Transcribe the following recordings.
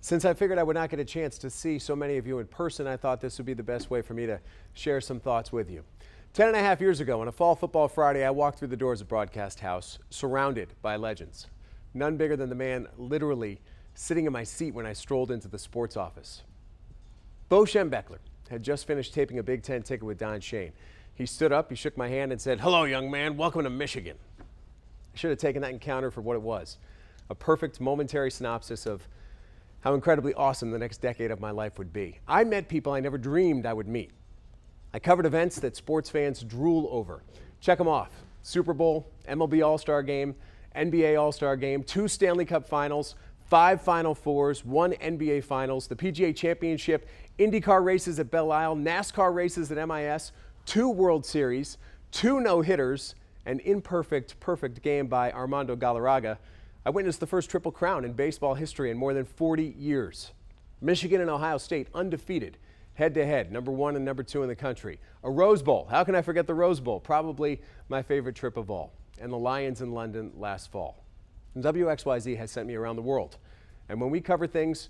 Since I figured I would not get a chance to see so many of you in person, I thought this would be the best way for me to share some thoughts with you. 10.5 years ago, on a fall football Friday, I walked through the doors of Broadcast House, surrounded by legends. None bigger than the man literally sitting in my seat when I strolled into the sports office. Bo Schembechler had just finished taping a Big Ten ticket with Don Shane. He stood up, he shook my hand and said, "Hello, young man, welcome to Michigan." I should have taken that encounter for what it was, a perfect momentary synopsis of how incredibly awesome the next decade of my life would be. I met people I never dreamed I would meet. I covered events that sports fans drool over. Check them off: Super Bowl, MLB All-Star Game, NBA All-Star Game, 2 Stanley Cup Finals, 5 Final Fours, 1 NBA Finals, the PGA Championship, IndyCar races at Belle Isle, NASCAR races at MIS, 2 World Series, 2 no-hitters, an imperfect perfect game by Armando Galarraga. I witnessed the first Triple Crown in baseball history in more than 40 years. Michigan and Ohio State undefeated, head-to-head, #1 and #2 in the country. A Rose Bowl. How can I forget the Rose Bowl? Probably my favorite trip of all. And the Lions in London last fall. And WXYZ has sent me around the world. And when we cover things,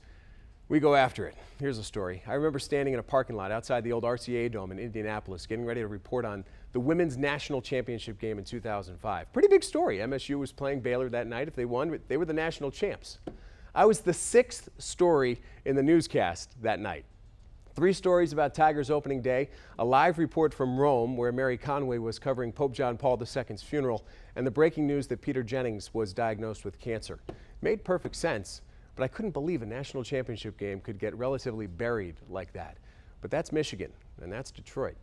we go after it. Here's a story. I remember standing in a parking lot outside the old RCA Dome in Indianapolis, getting ready to report on the Women's National Championship game in 2005. Pretty big story. MSU was playing Baylor that night. If they won, they were the national champs. I was the 6th story in the newscast that night. 3 stories about Tigers opening day, a live report from Rome where Mary Conway was covering Pope John Paul II's funeral, and the breaking news that Peter Jennings was diagnosed with cancer. Made perfect sense, but I couldn't believe a national championship game could get relatively buried like that. But that's Michigan, and that's Detroit.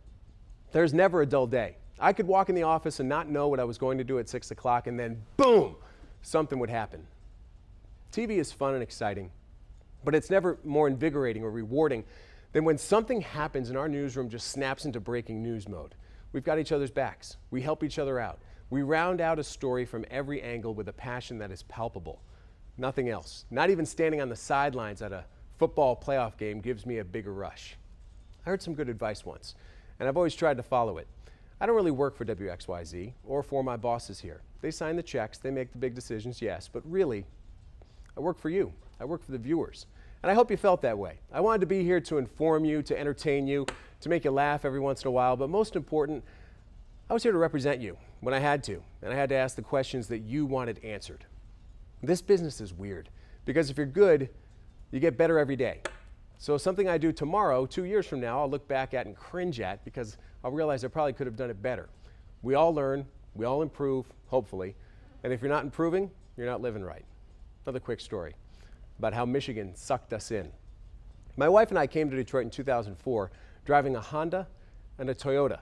There's never a dull day. I could walk in the office and not know what I was going to do at 6 o'clock, and then boom, something would happen. TV is fun and exciting, but it's never more invigorating or rewarding than when something happens and our newsroom just snaps into breaking news mode. We've got each other's backs. We help each other out. We round out a story from every angle with a passion that is palpable. Nothing else. Not even standing on the sidelines at a football playoff game gives me a bigger rush. I heard some good advice once, and I've always tried to follow it. I don't really work for WXYZ or for my bosses here. They sign the checks, they make the big decisions, yes, but really, I work for you. I work for the viewers. And I hope you felt that way. I wanted to be here to inform you, to entertain you, to make you laugh every once in a while, but most important, I was here to represent you when I had to, and I had to ask the questions that you wanted answered. This business is weird, because if you're good, you get better every day. So something I do tomorrow, 2 years from now, I'll look back at and cringe at because I'll realize I probably could have done it better. We all learn, we all improve, hopefully, and if you're not improving, you're not living right. Another quick story about how Michigan sucked us in. My wife and I came to Detroit in 2004 driving a Honda and a Toyota.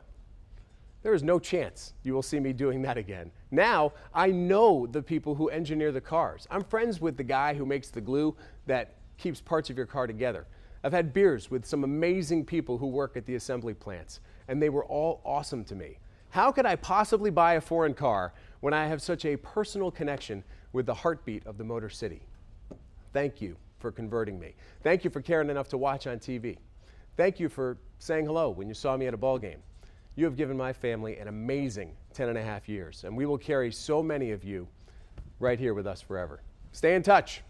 There is no chance you will see me doing that again. Now, I know the people who engineer the cars. I'm friends with the guy who makes the glue that keeps parts of your car together. I've had beers with some amazing people who work at the assembly plants, and they were all awesome to me. How could I possibly buy a foreign car when I have such a personal connection with the heartbeat of the Motor City? Thank you for converting me. Thank you for caring enough to watch on TV. Thank you for saying hello when you saw me at a ball game. You have given my family an amazing 10.5 years, and we will carry so many of you right here with us forever. Stay in touch.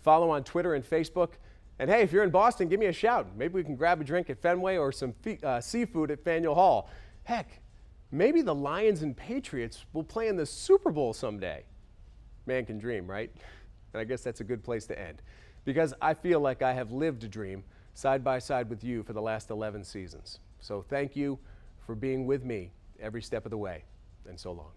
Follow on Twitter and Facebook. And hey, if you're in Boston, give me a shout. Maybe we can grab a drink at Fenway or some seafood at Faneuil Hall. Heck, maybe the Lions and Patriots will play in the Super Bowl someday. Man can dream, right? And I guess that's a good place to end, because I feel like I have lived a dream side by side with you for the last 11 seasons. So thank you for being with me every step of the way, and so long.